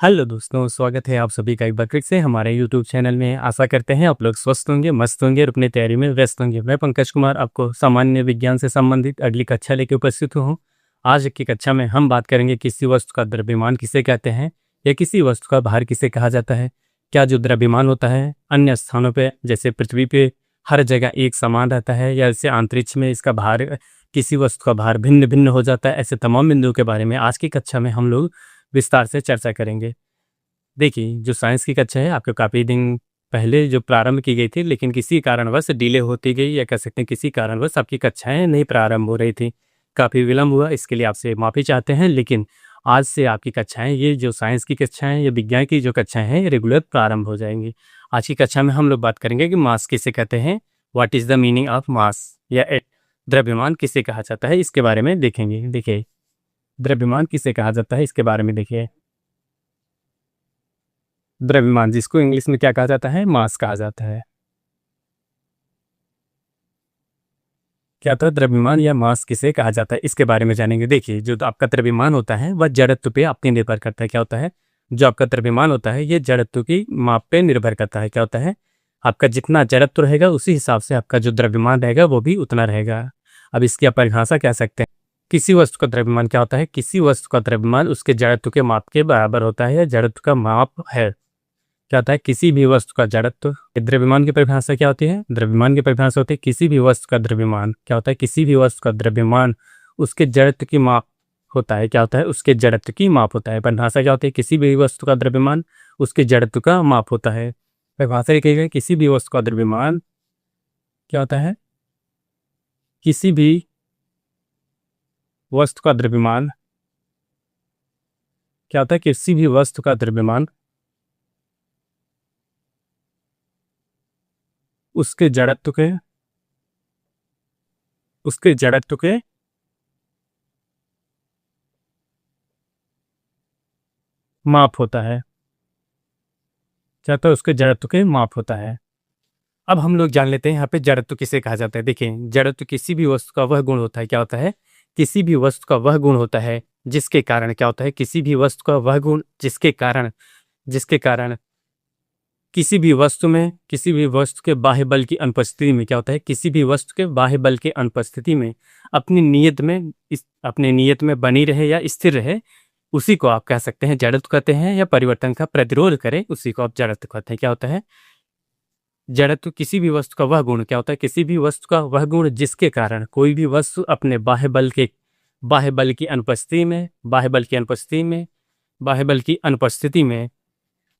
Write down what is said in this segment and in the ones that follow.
Hello दोस्तों, स्वागत है आप सभी का एक बार फिर से हमारे यूट्यूब चैनल में। आशा करते हैं आप लोग स्वस्थ होंगे, मस्त होंगे और अपनी तैयारी में व्यस्त होंगे। मैं पंकज कुमार आपको सामान्य विज्ञान से संबंधित अगली कक्षा लेकर उपस्थित हूँ। आज की कक्षा में हम बात करेंगे किसी वस्तु का द्रव्यमान किसे कहते हैं या किसी वस्तु का भार किसे कहा जाता है। क्या जो द्रव्यमान होता है अन्य स्थानों पर जैसे पृथ्वी पे हर जगह एक समान रहता है या जैसे अंतरिक्ष में इसका भार किसी वस्तु का भार भिन्न भिन्न हो जाता है। ऐसे तमाम बिंदुओं के बारे में आज की कक्षा में हम लोग विस्तार से चर्चा करेंगे। देखिए, जो साइंस की कक्षा है आपको काफ़ी दिन पहले जो प्रारंभ की गई थी, लेकिन किसी कारणवश डिले होती गई या कह सकते हैं किसी कारणवश आपकी कक्षाएं नहीं प्रारंभ हो रही थी। काफ़ी विलम्ब हुआ, इसके लिए आपसे माफ़ी चाहते हैं। लेकिन आज से आपकी कक्षाएं, ये जो साइंस की कक्षाएं या विज्ञान की जो कक्षाएं हैं, रेगुलर प्रारंभ हो जाएंगी। आज की कक्षा में हम लोग बात करेंगे कि मास किसे कहते हैं, what is the meaning of mass या द्रव्यमान किसे कहा जाता है, इसके बारे में देखेंगे। देखिए, द्रव्यमान किसे कहा जाता है इसके बारे में देखिए। द्रव्यमान, जिसको इंग्लिश में क्या कहा जाता है, मास कहा जाता है। क्या तो द्रव्यमान या मास किसे कहा जाता है इसके बारे में जानेंगे। देखिए, जो आपका द्रव्यमान होता है वह जड़त्व पे अपने निर्भर करता है। क्या होता है, जो आपका द्रव्यमान होता है ये जड़त्व की माप पे निर्भर करता है। क्या होता है, आपका जितना जड़त्व रहेगा उसी हिसाब से आपका जो द्रव्यमान रहेगा वो भी उतना रहेगा। अब इसकी आप परिभाषा कह सकते हैं। किसी वस्तु का द्रव्यमान क्या होता है, किसी वस्तु का द्रव्यमान उसके जड़त्व के माप के बराबर होता है या जड़त्व का माप है। क्या होता है, किसी भी वस्तु का जड़त्व। द्रव्यमान की परिभाषा क्या होती है, द्रव्यमान की परिभाषा होती है किसी भी वस्तु का द्रव्यमान। क्या होता है, किसी भी वस्तु का द्रव्यमान उसके जड़त्व की माप होता है। क्या होता है, उसके जड़त्व की माप होता है। परिभाषा क्या होती है, किसी भी वस्तु का द्रव्यमान उसके जड़त्व का माप होता है। परिभाषा कही गई, किसी भी वस्तु का द्रव्यमान क्या होता है, किसी भी वस्तु का द्रव्यमान क्या होता है, किसी भी वस्तु का द्रव्यमान उसके जड़त्व के माप होता है। क्या होता है, उसके जड़त्व के माप होता है। अब हम लोग जान लेते हैं यहाँ पे जड़त्व किसे कहा जाता है। देखिए, जड़त्व किसी भी वस्तु का वह गुण होता है। क्या होता है, किसी भी वस्तु का वह गुण होता है जिसके कारण क्या होता है, किसी भी वस्तु का वह गुण जिसके कारण किसी भी वस्तु में, किसी भी वस्तु के बाह्य बल की अनुपस्थिति में क्या होता है, किसी भी वस्तु के बाह्य बल की अनुपस्थिति में अपनी नियत में बनी रहे या स्थिर रहे, उसी को आप कह सकते हैं जड़त्व कहते हैं। या परिवर्तन का प्रतिरोध करे, उसी को आप जड़त्व कहते हैं। क्या होता है, जड़त्व किसी भी वस्तु का वह गुण। क्या होता है, किसी भी वस्तु का वह गुण जिसके कारण कोई भी वस्तु अपने बाह्य बल की अनुपस्थिति में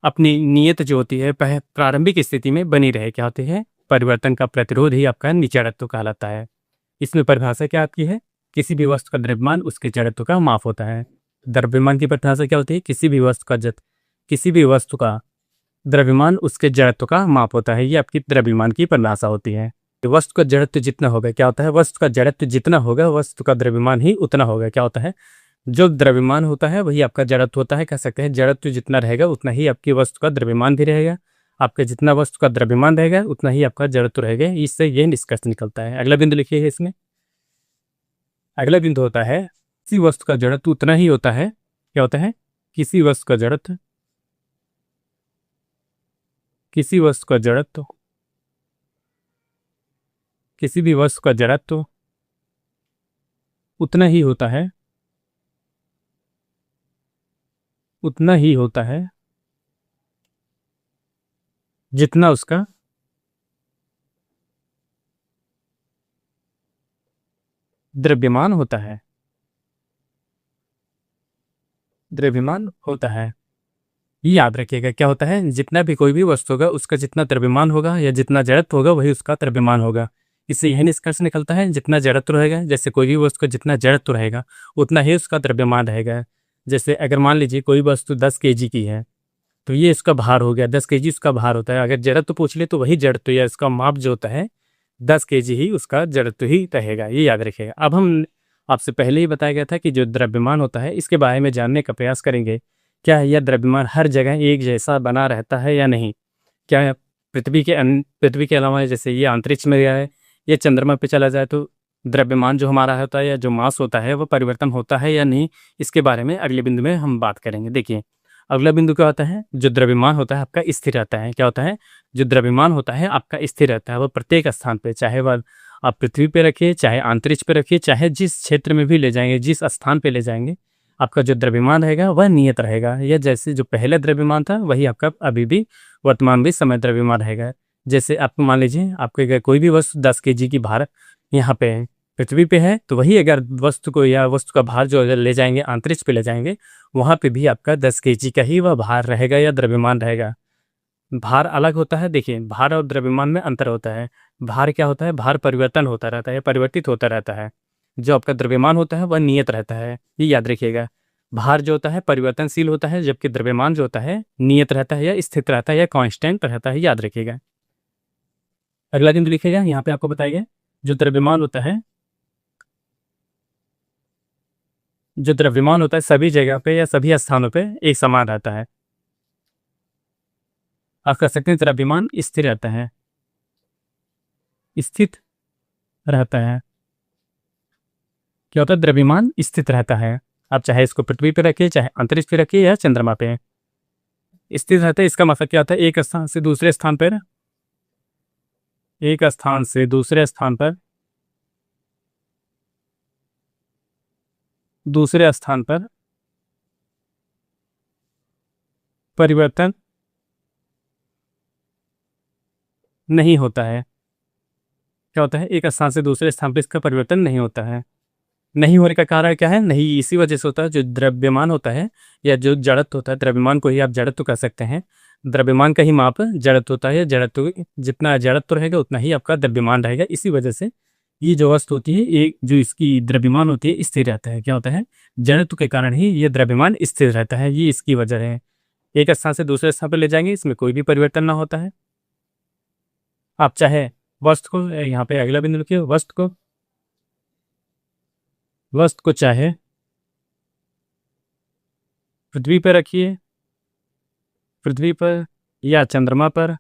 अपनी नियत जो होती है प्रारंभिक स्थिति में बनी रहे। क्या होते हैं, परिवर्तन का प्रतिरोध ही आपका जड़त्व कहलाता है। इसमें परिभाषा क्या आपकी है, किसी भी वस्तु का द्रव्यमान उसके जड़त्व का माप होता है। द्रव्यमान की परिभाषा क्या होती है, किसी भी वस्तु का द्रव्यमान उसके जड़त्व का माप होता है। ये आपकी द्रव्यमान की परिभाषा होती है। वस्तु का जड़त्व जितना होगा, क्या होता है, वस्तु का जड़त्व जितना होगा वस्तु का द्रव्यमान ही उतना होगा। क्या होता है, जो द्रव्यमान होता है वही आपका जड़त्व होता है। कह सकते हैं जड़त्व जितना रहेगा उतना ही आपकी वस्तु का द्रव्यमान भी रहेगा। आपका जितना वस्तु का द्रव्यमान रहेगा उतना ही आपका जड़त्व रहेगा। इससे यह निष्कर्ष निकलता है। अगला बिंदु लिखिए इसमें। अगला बिंदु होता है, किसी वस्तु का जड़त्व उतना ही होता है। क्या होता है, किसी वस्तु का जड़त्व किसी भी वस्तु का जड़त्व उतना ही होता है जितना उसका द्रव्यमान होता है। ये याद रखिएगा, क्या होता है, जितना भी कोई भी वस्तु होगा उसका जितना द्रव्यमान होगा या जितना जड़त्व होगा वही उसका द्रव्यमान होगा। इससे यह निष्कर्ष निकलता है, जितना जड़त्व रहेगा, जैसे कोई भी वस्तु का जितना जड़त्व रहेगा उतना ही उसका द्रव्यमान रहेगा। जैसे अगर मान लीजिए कोई वस्तु 10 kg की है तो ये इसका भार हो गया, 10 kg उसका भार होता है। अगर जड़त्व पूछ ले तो वही जड़त्व या इसका माप जो होता है 10 kg ही उसका जड़त्व ही रहेगा। ये याद रखिएगा। अब हम आपसे पहले ही बताया गया था कि जो द्रव्यमान होता है इसके बारे में जानने का प्रयास करेंगे। क्या यह द्रव्यमान हर जगह एक जैसा बना रहता है या नहीं। क्या पृथ्वी के अलावा जैसे ये अंतरिक्ष में गया है, ये चंद्रमा पे चला जाए तो द्रव्यमान जो हमारा होता है या जो मास होता है वो परिवर्तन होता है या नहीं, इसके बारे में अगले बिंदु में हम बात करेंगे। देखिए, अगला बिंदु क्या होता है, जो द्रव्यमान होता है आपका स्थिर रहता है। क्या होता है, जो द्रव्यमान होता है आपका स्थिर रहता है, वो प्रत्येक स्थान पे, चाहे वह आप पृथ्वी पे रखिए, चाहे अंतरिक्ष पे रखिए, चाहे जिस क्षेत्र में भी ले जाएंगे, जिस स्थान पे ले जाएंगे, आपका जो द्रव्यमान रहेगा वह नियत रहेगा। यह जैसे जो पहले द्रव्यमान था वही आपका अभी भी वर्तमान भी समय द्रव्यमान रहेगा। जैसे आप मान लीजिए आपके अगर कोई भी वस्तु 10 केजी की भार यहाँ पे है, पृथ्वी पे है, तो वही अगर वस्तु को या वस्तु का भार जो अगर ले जाएंगे अंतरिक्ष पे ले जाएंगे, वहाँ पे भी आपका 10 केजी का ही वह भार रहेगा या द्रव्यमान रहेगा। भार अलग होता है, देखिए भार और द्रव्यमान में अंतर होता है। भार क्या होता है, भार परिवर्तन होता रहता है, परिवर्तित होता रहता है। जो आपका द्रव्यमान होता है वह नियत रहता है, ये याद रखिएगा। भार जो होता है परिवर्तनशील होता है, जबकि द्रव्यमान जो होता है नियत रहता है या स्थिर रहता है या कांस्टेंट रहता है, याद रखिएगा। अगला बिंदु लिखिएगा, यहाँ पे आपको बताइए जो द्रव्यमान होता है, जो द्रव्यमान होता है सभी जगह पे या सभी स्थानों पे एक समान रहता है। आप कह सकते हैं द्रव्यमान स्थिर रहता है, स्थित रहता है। क्या होता है, द्रव्यमान स्थित रहता है। आप चाहे इसको पृथ्वी पे रखिए, चाहे अंतरिक्ष पे रखिए या चंद्रमा पे, स्थित रहता है। इसका मतलब क्या होता है, एक स्थान से दूसरे स्थान पर, एक स्थान से दूसरे स्थान पर, दूसरे स्थान पर परिवर्तन नहीं होता है। क्या होता है, एक स्थान से दूसरे स्थान पर इसका परिवर्तन नहीं होता है। नहीं होने का कारण क्या है, नहीं इसी वजह से होता है, जो द्रव्यमान होता है या जो जड़त्व होता है, द्रव्यमान को ही आप जड़त्व कह सकते हैं। द्रव्यमान का ही माप जड़त्व होता है, जड़त्व जितना जड़त्व रहेगा उतना ही आपका द्रव्यमान रहेगा। इसी वजह से ये जो वस्तु होती है, एक जो इसकी द्रव्यमान होती है स्थिर रहता है। क्या होता है, जड़त्व के कारण ही ये द्रव्यमान स्थिर रहता है, ये इसकी वजह है। एक स्थान से दूसरे स्थान पर ले जाएंगे, इसमें कोई भी परिवर्तन ना होता है। आप चाहे वस्तु को, यहाँ पे अगला बिंदु लिखिए, वस्तु को चाहे पृथ्वी पर रखिए, पृथ्वी पर या चंद्रमा पर,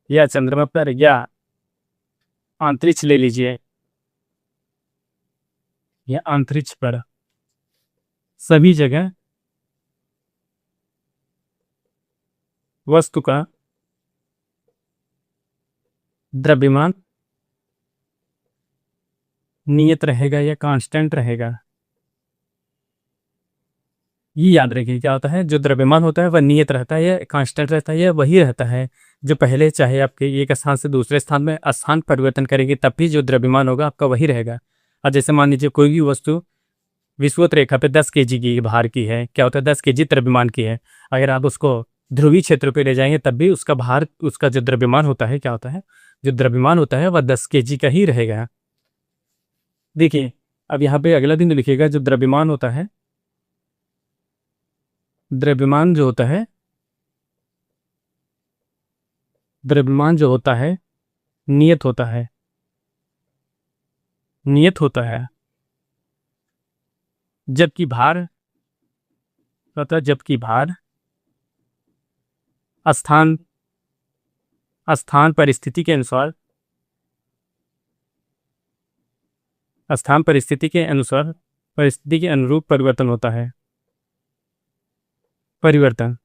या चंद्रमा पर या अंतरिक्ष ले लीजिए, या अंतरिक्ष पर, सभी जगह वस्तु का द्रव्यमान नियत रहेगा या कांस्टेंट रहेगा। ये याद रखिए, क्या होता है, जो द्रव्यमान होता है वह नियत रहता है या कांस्टेंट रहता है या वही रहता है जो पहले, चाहे आपके एक स्थान से दूसरे स्थान में स्थान परिवर्तन करेंगे तब भी जो द्रव्यमान होगा आपका वही रहेगा। और जैसे मान लीजिए कोई भी वस्तु विषुवत रेखा पे 10 केजी की भार की है, क्या होता है 10 केजी द्रव्यमान की है, अगर आप उसको ध्रुवीय क्षेत्र पे ले जाएंगे तब भी उसका भार, उसका जो द्रव्यमान होता है, क्या होता है, जो द्रव्यमान होता है वह 10 केजी का ही रहेगा। देखिए अब यहाँ पे अगला दिन लिखिएगा, जो द्रव्यमान होता है, द्रव्यमान जो होता है, द्रव्यमान जो होता है नियत होता है, नियत होता है। जबकि भार होता है, जबकि भार स्थान, स्थान परिस्थिति के अनुसार, स्थान परिस्थिति के अनुसार, परिस्थिति के अनुरूप परिवर्तन होता है। परिवर्तन,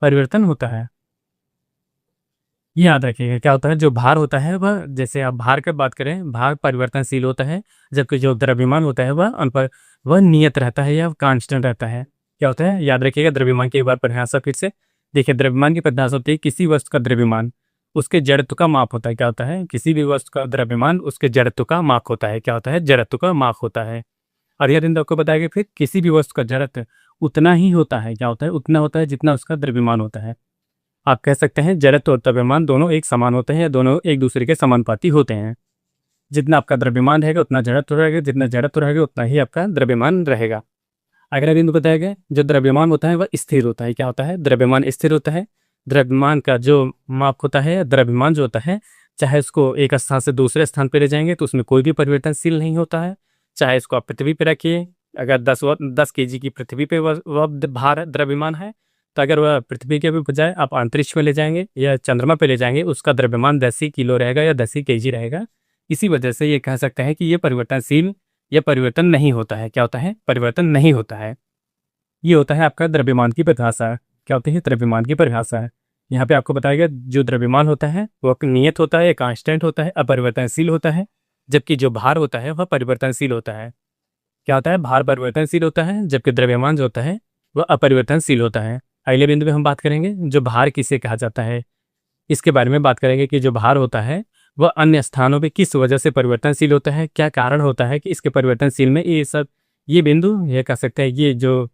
परिवर्तन होता है, ये याद रखिएगा। क्या होता है, जो भार होता है वह, जैसे आप भार की बात करें, भार परिवर्तनशील होता है, जबकि जो द्रव्यमान होता है वह नियत रहता है या कांस्टेंट रहता है। क्या होता है, याद रखिएगा। द्रव्यमान की एक बार परिभाषा फिर से देखिए, द्रव्यमान की परिभाषा होती है किसी वस्तु का द्रव्यमान उसके जड़त्व का माप होता है। क्या होता है, किसी भी वस्तु का द्रव्यमान उसके जड़त्व का माप होता है। क्या होता है, जड़त्व का माप होता है। और यह दिन आपको बताया, फिर किसी भी वस्तु का जड़त्व उतना ही होता है। क्या होता है, उतना होता है जितना उसका द्रव्यमान होता है। आप कह सकते हैं जड़त्व और द्रव्यमान दोनों एक समान होते हैं या दोनों एक दूसरे के समानुपाती होते हैं। जितना आपका द्रव्यमान रहेगा उतना जड़त्व रहेगा, जितना जड़त्व रहेगा उतना ही आपका द्रव्यमान रहेगा। अगला बिंदु बताया गया, जो द्रव्यमान होता है वह स्थिर होता है। क्या होता है, द्रव्यमान स्थिर होता है। द्रव्यमान का जो माप होता है, द्रव्यमान जो होता है, चाहे उसको एक स्थान से दूसरे स्थान पर ले जाएंगे तो उसमें कोई भी परिवर्तनशील नहीं होता है। चाहे इसको आप पृथ्वी पर रखिए, अगर 10 केजी की पृथ्वी पे वह भार द्रव्यमान है, तो अगर वह पृथ्वी के भी बजाय आप अंतरिक्ष में ले जाएंगे या चंद्रमा पे ले जाएंगे, उसका द्रव्यमान 10 ही किलो रहेगा या 10 ही केजी रहेगा। इसी वजह से ये कह सकते हैं कि ये परिवर्तनशील यह परिवर्तन नहीं होता है। क्या होता है? परिवर्तन नहीं होता है। ये होता है आपका द्रव्यमान की परिभाषा। क्या होती है? द्रव्यमान की परिभाषा है। यहाँ पे आपको बताया गया जो द्रव्यमान होता है वह नियत होता है, कांस्टेंट होता है, अपरिवर्तनशील होता है, जबकि जो भार होता है वह परिवर्तनशील होता है। क्या होता है? भार परिवर्तनशील होता है, जबकि द्रव्यमान जो होता है वह अपरिवर्तनशील होता है। अगले बिंदु में हम बात करेंगे जो भार किसे कहा जाता है, इसके बारे में बात करेंगे कि जो भार होता है वह अन्य स्थानों पे किस वजह से परिवर्तनशील होता है, क्या कारण होता है कि इसके परिवर्तनशील में ये सब, ये बिंदु ये कह सकते हैं ये जो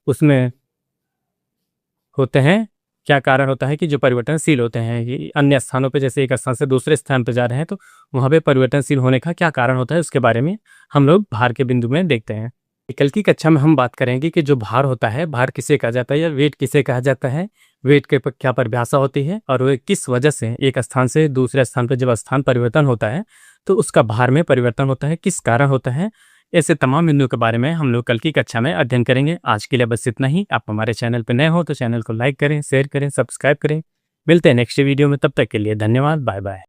उसमें होते हैं, क्या कारण होता है कि जो परिवर्तनशील होते हैं ये अन्य स्थानों पे, जैसे एक स्थान से दूसरे स्थान पर जा रहे हैं तो वहाँ पे परिवर्तनशील होने का क्या कारण होता है, उसके बारे में हम लोग भार के बिंदु में देखते हैं। कल की कक्षा में हम बात करेंगे कि जो भार होता है, भार किसे कहा जाता है या वेट किसे कहा जाता है, वेट के क्या परिभाषा होती है और वे किस वजह से एक स्थान से दूसरे स्थान पर जब स्थान परिवर्तन होता है तो उसका भार में परिवर्तन होता है, किस कारण होता है। ऐसे तमाम बिंदुओं के बारे में हम लोग कल की कक्षा में अध्ययन करेंगे। आज के लिए बस इतना ही। आप हमारे चैनल पर नए हो तो चैनल को लाइक करें, शेयर करें, सब्सक्राइब करें। मिलते हैं नेक्स्ट वीडियो में, तब तक के लिए धन्यवाद। Bye bye.